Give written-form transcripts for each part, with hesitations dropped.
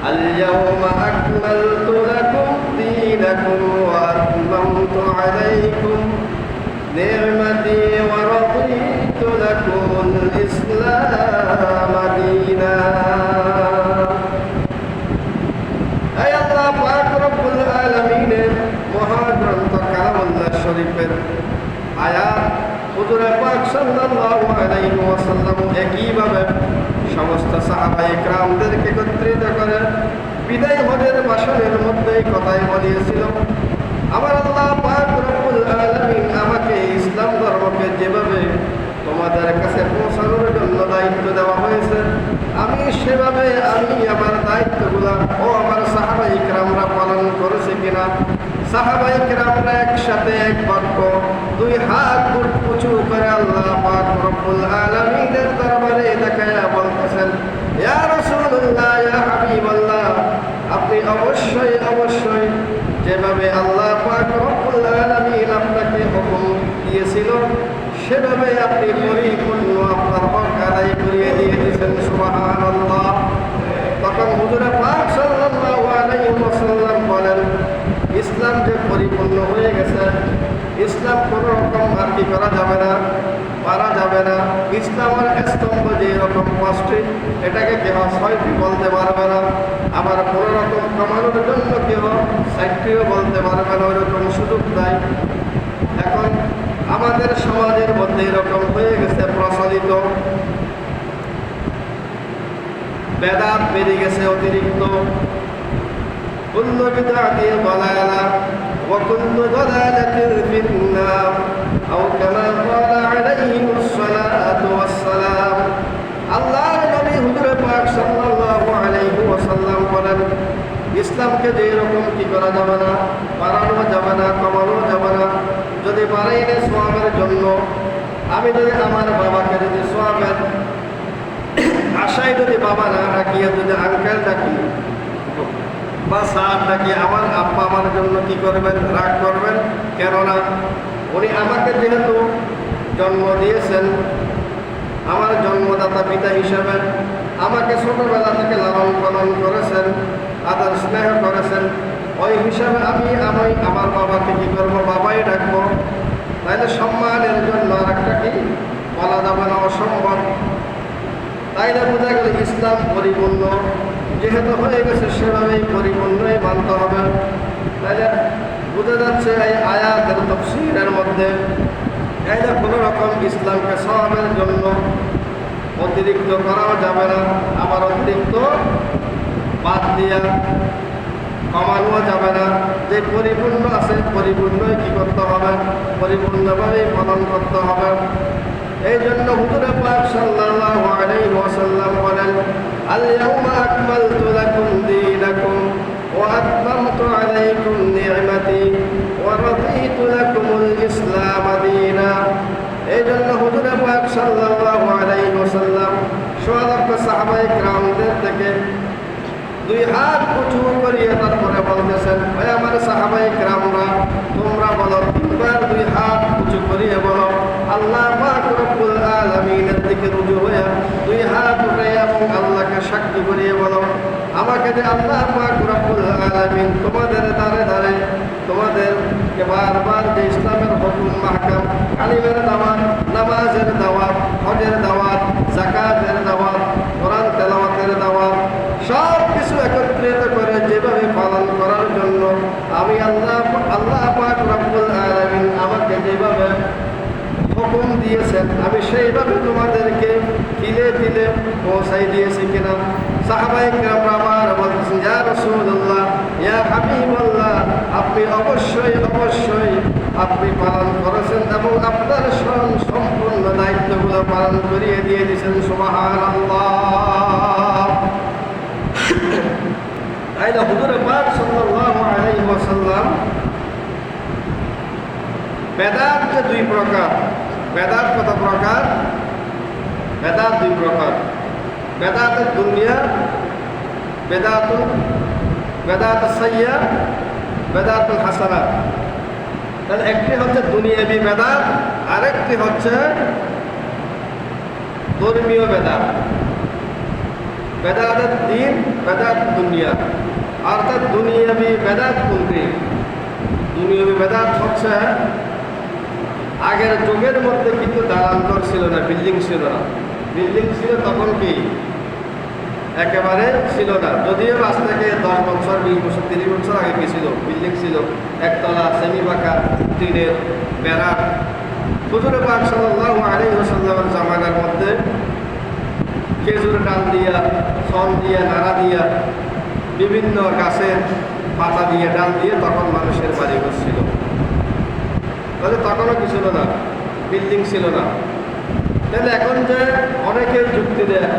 اليوم أكملت لكم دينكم وأتممت عليكم نعمتي ورضيت لكم الإسلام دينا أي الله পাক রব্বুল আলামিনের মহাগ্রন্থ কালামুল্লাহ শরীফের আয়াত হুজুর পাক সাল্লাল্লাহু আলাইহি ওয়াসাল্লাম একইভাবে সমস্ত সাহাবায়ে কেরামদেরকে একত্রিত করে বিদায় হজের ভাষণের মধ্যে কথাই বলিয়েছিল। আমার আল্লাহ পাক রব্বুল আলামিন আমাকে ইসলাম ধর্মকে যেভাবে তোমাদের কাছে পৌঁছানোর জন্য দায়িত্ব দেওয়া হয়েছে, আমি সেভাবে আমার দায়িত্বগুলো ও আমার সাহাবায়ে কেরামরা পালন করেছে কিনা। সাহাবায়ে কেরামরা একসাথে এক বাক্য দুই হাত উঁচু করে আল্লাহ পাক রব্বুল আলামিনের দরবারে তাকায়া বলতেছেন, ইয়া রাসূলুল্লাহ, ইয়া হাবিবাল্লাহ, আপনি অবশ্যই অবশ্যই যেভাবে আল্লাহ পাক রব্বুল আলামিন আপনাকে হুকুম দিয়েছিল সেভাবে আপনি পরিপূর্ণ আপনার হক আদায় করিয়ে দিয়ে দিয়েছেন। সুবহানাল্লাহ। তখন হুজুর পাক সাল্লাল্লাহু আলাইহি ওয়াসাল্লাম বলেন, ইসলাম যে পরিপূর্ণ হয়ে গেছে, ইসলাম কোনো রকম আর কি করা যাবে না, পারা যাবে না। ইসলামের স্তম্ভ যে রকম পাঁচটি, এটাকে কেহ ছয়টি বলতে পারবে না, আবার কোনো রকম কমানোর জন্য কেহ ষাটটিও বলতে পারবে না, ওইরকম সুযোগ দেয়। এখন আমাদের সমাজের মধ্যে এরকম হয়ে গেছে প্রচলিত, বেদাত বেড়ে গেছে অতিরিক্ত। কুল্লু বিদআতিন দালালা ওয়া কুল্লু দালালাতিন ফিন-নার আও কামা ক্বালা আলাইহিস সালাতু ওয়াস সালাম। আল্লাহর নবী হুজুর পাক সাল্লাল্লাহু আলাইহি ওয়াসাল্লাম বলেন, ইসলামকে যে এরকম কি করা যাবে না, বাড়ানো যাবে না, কমানো যাবে না। যদি বাড়াইলে সোয়াবের জন্য, আমি যদি আমার বাবাকে যদি সোয়াবের আশায় যদি বাবা না ডাকিয়ে যদি আঙ্কেল ডাকি বা স্যার ডাকি, আমার আব্বা আমার জন্য কি করবেন, রাগ করবেন। কেননা উনি আমাকে যেহেতু জন্ম দিয়েছেন, আমার জন্মদাতা পিতা হিসেবে আমাকে ছোটবেলা থেকে লালন পালন করেছেন, আদর স্নেহ করেছেন, ওই হিসাবে আমি আমার বাবাকে কি করবো, বাবাই ডাকবো। তাইলে সম্মানের জন্য আর একটা কি বলা যাবে না, অসম্ভব। তাইলে বোঝা গেল ইসলাম পরিপূর্ণ যেহেতু হয়ে গেছে, সেভাবেই পরিপূর্ণই মানতে হবে। তাইলে বোঝা যাচ্ছে এই আয়াতের তাফসীরের মধ্যে এইটা কোনো রকম ইসলামকে সওয়াবের জন্য অতিরিক্ত করাও যাবে না, আবার অতিরিক্ত বাদ দিয়া কমানো যাবে না। যে পরিপূর্ণ আছে পরিপূর্ণই কি করতে হবে, পরিপূর্ণভাবেই পালন করতে হবে। এই জন্য হুজুর পাক সাল্লাল্লাহু আলাইহি ওয়াসাল্লাম বলেন, আল ইয়াউমা আকমালতু লাকুম দীনাকুম ওয়া আতমামতু আলাইকুম নি'মাতি ওয়া রাদিতু লাকুমুল ইসলাম দীনা। এই জন্য হুজুর পাক সাল্লাল্লাহু আলাইহি ওয়াসাল্লাম সমস্ত সাহাবায়ে কেরামদের থেকে দুই হাত উঁচু করিয়ে তারপরে বলতেছেন, ওই আমার সাহাবায়ে কেরামরা, তোমরা বলো, তিনবার দুই হাত উঁচু করিয়ে বলো, আল্লাহ পাক রব্বুল আলামিনের দিকে রুজু হয়ে দুই হাত উঠে এবং আল্লাহকে সাক্ষী করিয়ে বলো, আমাকে যে আল্লাহ পাক রব্বুল আলামিন তোমাদের দ্বারে দ্বারে তোমাদেরকে বারবার যে ইসলামের হুকুম মাহকাম, কালিমের দাওয়াত, নামাজের দাওয়াত, হজের দাওয়াত, যাকাতের দাওয়াত, কোরআন তেলাওয়াতের দাওয়াত, সব কিছু একত্রিত করে যেভাবে পালন করার জন্য আমি আল্লাহ পাক রব্বুল আলামিন আমাকে যেভাবে হুকুম দিয়েছেন, আমি সেইভাবে তোমাদেরকে তিলে তিলে পৌঁছাই দিয়েছি কিনা। সাহাবায়ে কেরামরা আমার বলতেছেন, ইয়া রাসূলুল্লাহ, ইয়া হাবিবাল্লাহ, আপনি অবশ্যই অবশ্যই আপনি পালন করেছেন এবং আপনার সম্পূর্ণ দায়িত্বগুলো পালন করিয়ে দিয়ে দিয়েছেন। সুবহানাল্লাহ। তাইলে হুজুর পাক সাল্লাল্লাহু আলাইহি ওয়াসাল্লাম বেদাত যে দুই প্রকার, বেদাত কত প্রকার? বেদাত দুই প্রকার। বেদাতুদ দুনিয়া, বেদাতুস সাইয়্যা, বেদাতুল হাসানাত। তাহলে একটি হচ্ছে দুনিয়াবি বেদাত, আরেকটি হচ্ছে ধর্মীয় বেদাত। বেদাত দিন, বেদাত দুনিয়া। অর্থাৎ দুনিয়াবি বেদাত কোনটি? দুনিয়াবি বেদাত হচ্ছে আগের যুগের মধ্যে কিন্তু দালানঘর ছিল না, বিল্ডিং ছিল না। বিল্ডিং ছিল তখন কি একেবারে ছিল না, যদিও আজ থেকে 10 বছর 20 বছর 30 বছর আগে কি ছিল, বিল্ডিং ছিল একতলা সেমি পাকা টিনের বেড়া। হুজুর পাক সাল্লাল্লাহু আলাইহি ওয়াসাল্লামের জামানার মধ্যে খেজুর ডাল দিয়া, ছন দিয়া, নাড়া দিয়া, বিভিন্ন গাছের পাতা দিয়ে, ডাল দিয়ে তখন মানুষের বাড়ি ছিল। তাহলে তখনও কি ছিল না, বিল্ডিং ছিল না। তাহলে এখন যে অনেকেই যুক্তি দেয়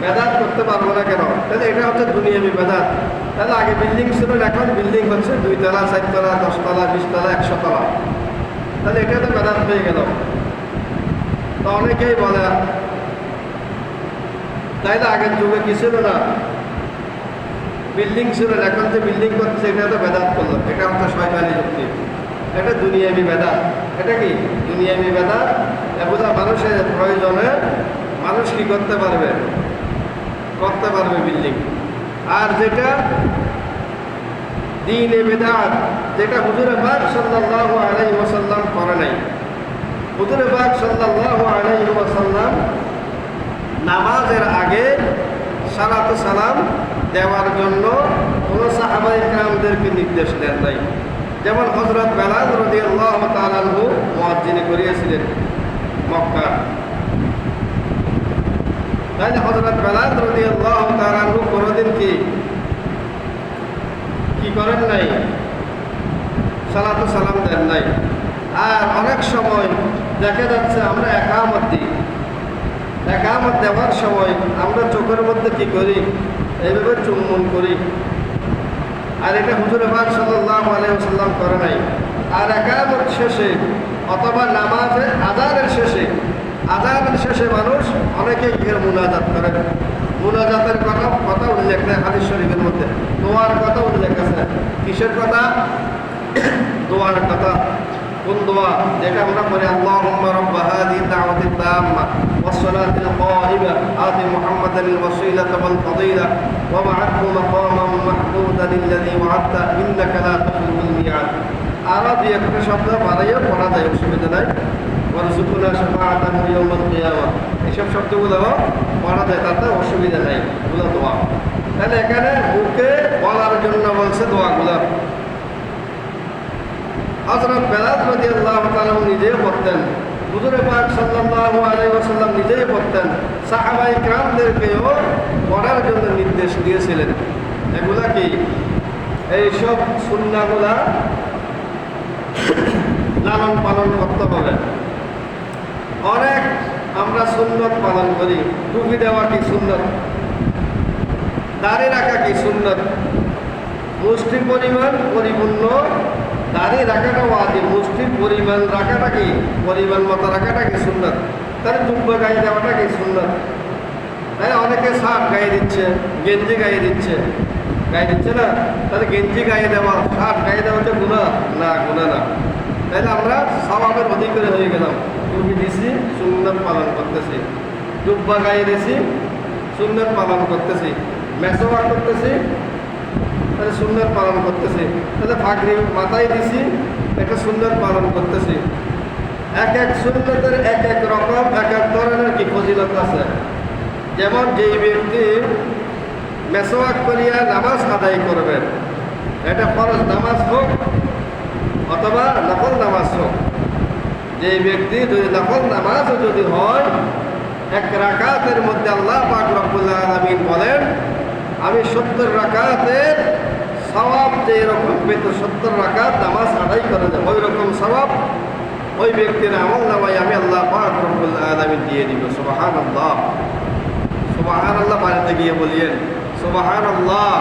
বেদাত করতে পারবো না কেন, তাহলে এটা হচ্ছে দুনিয়াবি বেদাত। তাহলে আগে বিল্ডিং ছিল, এখন বিল্ডিং হচ্ছে 2 তলা 4 তলা 10 তলা 20 তলা 100 তলা। তাহলে এটা তো বেদাত হয়ে গেল। তো অনেকেই বলে তাইলে আগের যুগে কি ছিল না, বিল্ডিং ছিল, এখন যে বিল্ডিং করছে এটা তো বেদাত করলো। এটা হচ্ছে শয়তানি যুক্তি, এটা দুনিয়াবি বেদাত। এটা কি দুনিয়াবি বেদাত? এগুলা মানুষের প্রয়োজনে মানুষ কি করতে পারবে, করতে পারবে বিল্ডিং। আর যেটা দ্বীনে বেদাত, যেটা হুজুর পাক সাল্লাল্লাহু আলাইহি ওয়াসাল্লাম করে নাই। হুজুর পাক সাল্লাল্লাহু আলাইহি ওয়াসাল্লাম নামাজের আগে সালাতু সালাম দেওয়ার জন্য কোন সাহাবায়ে কেরামদেরকে নির্দেশ দেন নাই। যেমন হযরত বেলাল রাদিয়াল্লাহু তাআলা আনহু মুয়াজ্জিনি করিয়েছিলেন মক্কা। তাহলে হযরত বেলাল রাদিয়াল্লাহু তাআলা আনহু কোনদিন কি করেন নাই, সালাতু সালাম দেন নাই। আর অনেক সময় দেখা যাচ্ছে আমরা একামত দিই, একামত দেওয়ার সময় আমরা চোখের মধ্যে কি করি, এইভাবে চুম্বন করি। আর এটা হুজুর পাক সাল্লাল্লাহু আলাইহি ওয়াসাল্লাম করে নাই। আর একামত শেষে অথবা নামাজের আযানের শেষে মানুষ অনেকে গিয়ে মুনাজাত করে। মুনাজাতের কথা উল্লেখ নেই হাদিস শরীফের মধ্যে, দোয়ার কথা উল্লেখ আছে। কিসের কথা? দোয়ার কথা। কোন দোয়া? যেটা আমরা পড়ি, আল্লাহুম্মা রাব্বা হাযিহি দাওয়াতিত তাম্মা ওয়াস সালাতিল কাইমা আতি মুহাম্মাদাল ওয়াসিলাতা ওয়াল ফাদিলা ওয়া বa'athhu মাকামান মাহমুদান আল্লাযী ওয়া'আদতা ইন্নাকা লা তুখলিফুল মি'আদ। আরবি একটা শব্দ বানাইয়া পড়া যায়, অসুবিধা নাই। ওয়ারযুকনা শাফাআতান ইয়াউমাল কিয়ামা, এইসব শব্দগুলো পড়া যায়, তাতে অসুবিধা নাই, এগুলো দোয়া। তাহলে এখানে বুকে বলার জন্য বলছে দোয়াগুলো। হযরত বেলাল রাদিয়াল্লাহু তাআলা নিজেই পড়তেন, হুজুর পাক সাল্লাল্লাহু আলাইহি ওয়াসাল্লাম নিজেই পড়তেন, সাহাবায়ে কেরামদেরকেও পড়ার জন্য নির্দেশ দিয়েছিলেন। এগুলা কি? এইসব সুন্নাহগুলা লালন পালন করতে হবে। অনেক আমরা সুন্নত পালন করি, টুপি দেওয়া কি সুন্নত, দাড়ি রাখা কি সুন্নত, মুষ্টি পরিমাণ পরিপূর্ণ দাড়ি রাখাটা ওয়াজিব, মুষ্টির পরিমাণ রাখাটা কি, পরিমাণ মতো রাখাটা কি সুন্নত। তাহলে জুব্বা গায়ে দেওয়াটা কি সুন্নত। তাই অনেকে শার্ট গায়ে দিচ্ছে, গেঞ্জি গায়ে দিচ্ছে না। তাহলে গেঞ্জি গায়ে দেওয়া, শার্ট গায়ে দেওয়া হচ্ছে গুনাহ না? গুনাহ না। তাহলে আমরা সওয়াবের অধিকারী হয়ে গেলাম। টুপি দিছি, সুন্নত পালন করতেছি। জুব্বা গায়ে দিছি, সুন্নত পালন করতেছি। মেসওয়াক করতেছি, তাহলে সুন্নত পালন করতেছি। তাহলে পাগড়ি মাথায় দিছি, একটা সুন্নত পালন করতেছি। এক এক সুন্নতের এক এক রকম, এক এক ধরনের কি ফজিলত আছে। যেমন যেই ব্যক্তি মেসওয়াক করিয়া নামাজ আদায় করবেন, এটা ফরজ নামাজ হোক অথবা নফল নামাজ হোক, যে ব্যক্তি যদি নফল নামাজও যদি হয়, 1 রাকাতের মধ্যে আল্লাহ পাক রব্বুল আলামিন বলেন, আমি 70 রাকাতের সওয়াব যে এরকম পেত, 70 রাকাত নামাজ আদায় করে দেয়, ওই রকম সওয়াব ওই ব্যক্তির আমল নামায় আমি আল্লাহ পাক রব্বুল আলামিন দিয়ে দিব। সুবহানাল্লাহ, সুবহানাল্লাহ বাড়িতে গিয়ে বলিয়েন সুবহানাল্লাহ।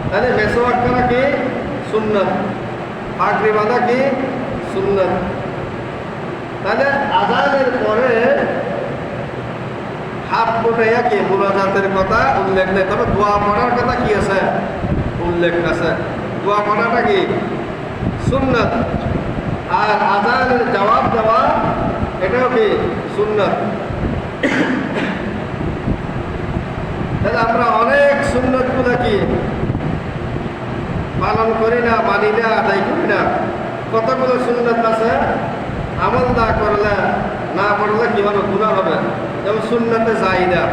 তাহলে মেসওয়াক করা কি সুন্নাত, পাগড়ি বাঁধা কি সুন্নাত। তাহলে আযানের পরে হাত উঠাইয়া কি মুনাজাতের কথা উল্লেখ নেই, তবে দোয়া পড়ার কথা কি আছে, উল্লেখ আছে। দোয়া পড়াটা কি সুন্নাত। আর আযানের জবাব দেওয়া এটাও কি সুন্নাত। তাহলে আমরা অনেক সুন্নতগুলো কি পালন করি না, মানি না, আদায় করি না। কতগুলো সুন্নত আছে আমল না করলে, না পড়লে কি হবে? গুনাহ হবে। যেমন সুন্নতে জাইদা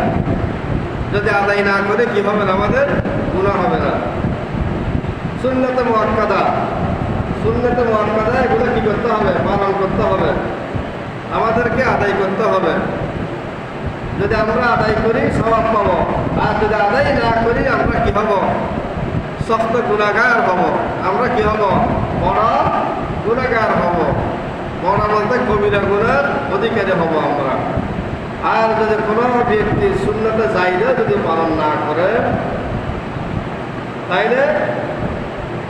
যদি আদায় না করে কি হবে? আমাদের গুনাহ হবে না। সুন্নতে মুআক্কাদা, সুন্নতে মুআক্কাদা এগুলো কি করতে হবে? পালন করতে হবে, আমাদেরকে আদায় করতে হবে। যদি আমরা আদায় করি সওয়াব পাবো, আর যদি আদায় না করি আমরা কি হব? সখ্ত গুনাহগার হব। আমরা কি হব? বড় গুনাহগার হব। বড় বলতে কবিরা গুনার অধিকারী হব আমরা। আর যদি কোনো ব্যক্তি সুন্নতে জাইদা যদি পালন না করে, তাইলে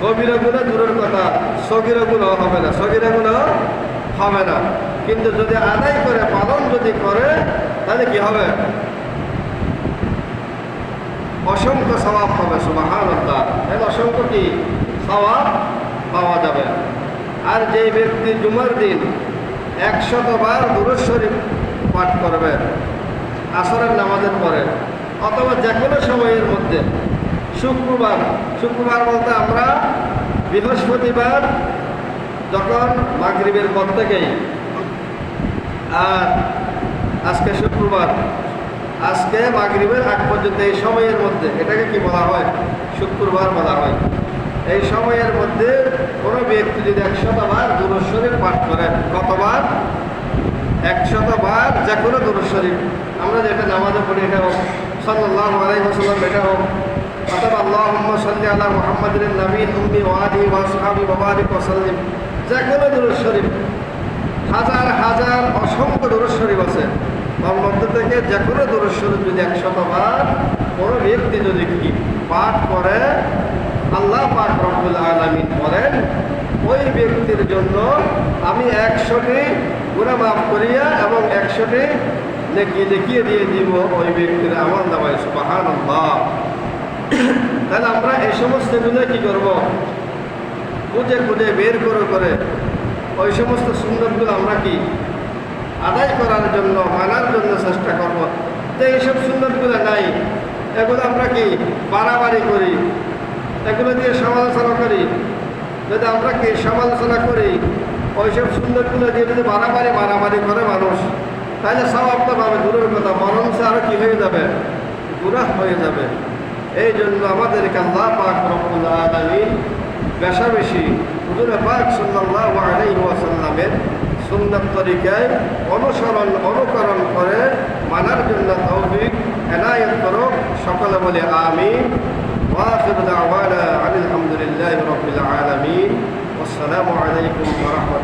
কবিরা গুনাহ দূরের কথা, সগীরা গুনাহ হবে না, সগীরা গুনাহ হবে না। কিন্তু যদি আদায় করে, পালন যদি করে, তাহলে কি হবে? অসংখ্য সওয়াব হবে। সুবহানাল্লাহ। তাহলে অসংখ্য কি সওয়াব পাওয়া যাবে। আর যে ব্যক্তি জুমার দিন 100 বার দুরূদ শরীফ পাঠ করবে আসরের নামাজের পরে, অথবা যে কোনো সময়ের মধ্যে, শুক্রবার, শুক্রবার বলতে আমরা বৃহস্পতিবার যখন মাগরিবের পর থেকেই, আর আজকে শুক্রবার, আজকে মাগরিবের আগ পর্যন্ত এই সময়ের মধ্যে, এটাকে কি বলা হয়? শুক্রবার বলা হয়। এই সময়ের মধ্যে কোনো ব্যক্তি যদি 100 বার দুরূদ শরীফ পাঠ করে, কতবার? 100 বার যে কোনো দুরূদ শরীফ, আমরা যেটা নামাজে পড়ি এটা হোক, সাল্লাল্লাহু আলাইহি ওয়াসাল্লাম এটা হোক, অথবা আল্লাহুম্মা সাল্লি আলা মুহাম্মাদিন নবীল উম্মি ওয়া আলিহি ওয়া আসহাবিহি ওয়া বারিক ওয়া সাল্লিম, যে কোনো দুরূদ শরীফ, হাজার হাজার অসংখ্য দুরূদ শরীফ আছে। তার মধ্যে থেকে যে কোনো দুরূদ শরীফ যদি 100 বার কোনো ব্যক্তি যদি কি পাঠ করে, আল্লাহ পাক রব্বুল আলামিন বলেন ওই ব্যক্তির জন্য আমি 100টি গুনাহ মাফ করিয়া এবং 100টি নেকি দেখিয়ে দিয়ে দিব ওই ব্যক্তির আমল নামায়। সুবহানাল্লাহ। তাহলে আমরা এই সমস্ত গুলো কি করব? খুঁজে খুঁজে বের করে ওই সমস্ত সুন্নতগুলো আমরা কি আদায় করার জন্য, মানার জন্য চেষ্টা করব। যে এইসব সুন্নতগুলো নাই, এগুলো আমরা কি বাড়াবাড়ি করি, এগুলো দিয়ে সমালোচনা করি। যদি আমরা কি সমালোচনা করি, ওইসব সুন্নতগুলো দিয়ে যদি বাড়াবাড়ি করে মানুষ, তাহলে সওয়াব তো পাবে দূরের কথা, বরঞ্চ আরও কি হয়ে যাবে? গুনাহ হয়ে যাবে। এই জন্য আমাদেরকে আল্লাহ পাক রব্বুল আলামিন বেশি হুজুর পাক সাল্লাল্লাহু আলাইহি ওয়াসাল্লামের সুন্নাত তরিকায় অনুকরণ করে মানার জন্য তৌফিক এনায়েত করুক। সকলে বলে আমিন। ওয়া আখিরু দাওয়ানা আলহামদুলিল্লাহি রাব্বিল আলামিন। আসসালামু আলাইকুম ওয়া রাহমাতুল্লাহ।